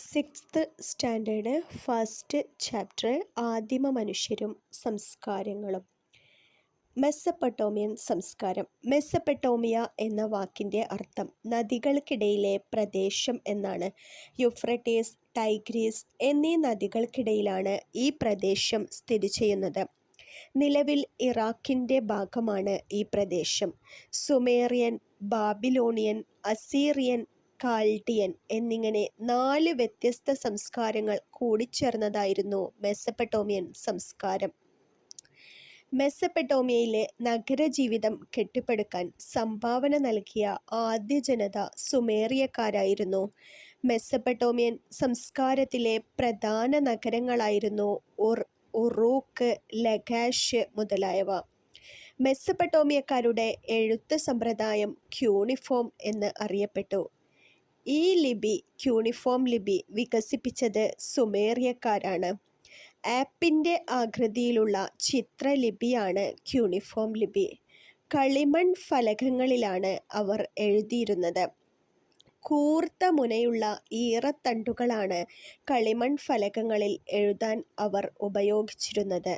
Sixth standard first chapter ആദിമ മനുഷ്യരും സംസ്കാരങ്ങളും. മെസ്സപ്പൊട്ടേമിയൻ സംസ്കാരം. മെസ്സപ്പൊട്ടേമിയ എന്ന വാക്കിൻ്റെ അർത്ഥം നദികൾക്കിടയിലെ പ്രദേശം എന്നാണ്. യൂഫ്രട്ടീസ്, ടൈഗ്രീസ് എന്നീ നദികൾക്കിടയിലാണ് ഈ പ്രദേശം സ്ഥിതി ചെയ്യുന്നത്. നിലവിൽ ഇറാഖിൻ്റെ ഭാഗമാണ് ഈ പ്രദേശം. സുമേറിയൻ, ബാബിലോണിയൻ, അസീറിയൻ, കാൽഡിയൻ എന്നിങ്ങനെ 4 വ്യത്യസ്ത സംസ്കാരങ്ങൾ കൂടിച്ചേർന്നതായിരുന്നു മെസ്സപ്പൊട്ടേമിയൻ സംസ്കാരം. മെസ്സപ്പൊട്ടേമിയയിലെ നഗരജീവിതം കെട്ടിപ്പടുക്കാൻ സംഭാവന നൽകിയ ആദ്യ ജനത സുമേറിയക്കാരായിരുന്നു. മെസ്സപ്പൊട്ടേമിയൻ സംസ്കാരത്തിലെ പ്രധാന നഗരങ്ങളായിരുന്നു ഉറൂക്ക്, ലഗാഷ് മുതലായവ. മെസ്സപ്പൊട്ടേമിയക്കാരുടെ എഴുത്ത് സമ്പ്രദായം ക്യൂണിഫോം എന്ന് അറിയപ്പെട്ടു. ഈ ലിപി, ക്യൂണിഫോം ലിപി വികസിപ്പിച്ചത് സുമേറിയക്കാരാണ്. ആപ്പിൻ്റെ ആകൃതിയിലുള്ള ചിത്രലിപിയാണ് ക്യൂണിഫോം ലിപി. കളിമൺ ഫലകങ്ങളിലാണ് അവർ എഴുതിയിരുന്നത്. കൂർത്ത മുനയുള്ള ഈറത്തണ്ടുകളാണ് കളിമൺ ഫലകങ്ങളിൽ എഴുതാൻ അവർ ഉപയോഗിച്ചിരുന്നത്.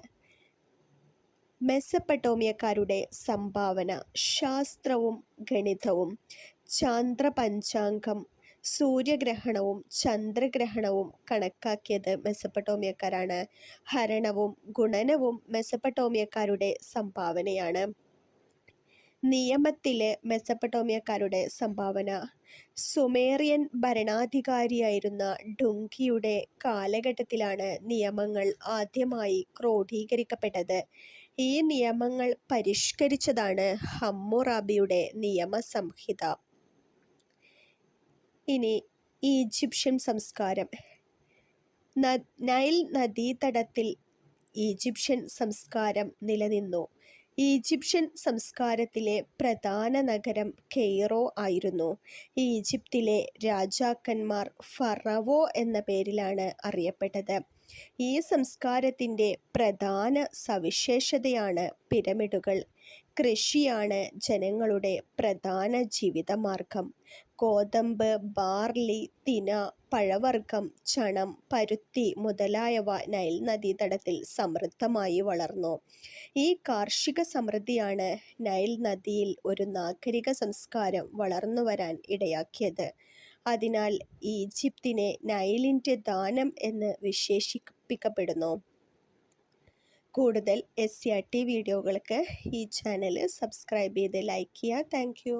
മെസ്സപ്പൊട്ടേമിയക്കാരുടെ സംഭാവന: ശാസ്ത്രവും ഗണിതവും, ചാന്ദ്രപഞ്ചാംഗം, സൂര്യഗ്രഹണവും ചന്ദ്രഗ്രഹണവും കണക്കാക്കിയത് മെസ്സപ്പൊട്ടേമിയക്കാരാണ്. ഹരണവും ഗുണനവും മെസ്സപ്പൊട്ടേമിയക്കാരുടെ സംഭാവനയാണ്. നിയമത്തിലെ മെസ്സപ്പൊട്ടേമിയക്കാരുടെ സംഭാവന: സുമേറിയൻ ഭരണാധികാരിയായിരുന്ന ഡുങ്കിയുടെ കാലഘട്ടത്തിലാണ് നിയമങ്ങൾ ആദ്യമായി ക്രോഡീകരിക്കപ്പെട്ടത്. ഈ നിയമങ്ങൾ പരിഷ്കരിച്ചതാണ് ഹമ്മുറാബിയുടെ നിയമസംഹിത. ഇനി ഈജിപ്ഷ്യൻ സംസ്കാരം. നൈൽ നദീതടത്തിൽ ഈജിപ്ഷ്യൻ സംസ്കാരം നിലനിന്നു. ഈജിപ്ഷ്യൻ സംസ്കാരത്തിലെ പ്രധാന നഗരം കെയ്റോ ആയിരുന്നു. ഈജിപ്തിലെ രാജാക്കന്മാർ ഫറവോ എന്ന പേരിലാണ് അറിയപ്പെട്ടത്. ഈ സംസ്കാരത്തിൻ്റെ പ്രധാന സവിശേഷതയാണ് പിരമിഡുകൾ. കൃഷിയാണ് ജനങ്ങളുടെ പ്രധാന ജീവിതമാർഗം. ഗോതമ്പ്, ബാർലി, തിന, പഴവർഗ്ഗം, ചണം, പരുത്തി മുതലായവ നൈൽ നദീതടത്തിൽ സമൃദ്ധമായി വളർന്നു. ഈ കാർഷിക സമൃദ്ധിയാണ് നൈൽ നദിയിൽ ഒരു നാഗരിക സംസ്കാരം വളർന്നുവരാൻ ഇടയാക്കിയത്. അതിനാൽ ഈജിപ്തിനെ നൈലിൻ്റെ ദാനം എന്ന് വിശേഷിപ്പിക്കപ്പെടുന്നു. കൂടുതൽ SCRT വീഡിയോകൾക്ക് ഈ ചാനൽ സബ്സ്ക്രൈബ് ചെയ്ത് ലൈക്ക് ചെയ്യുക. Thank you.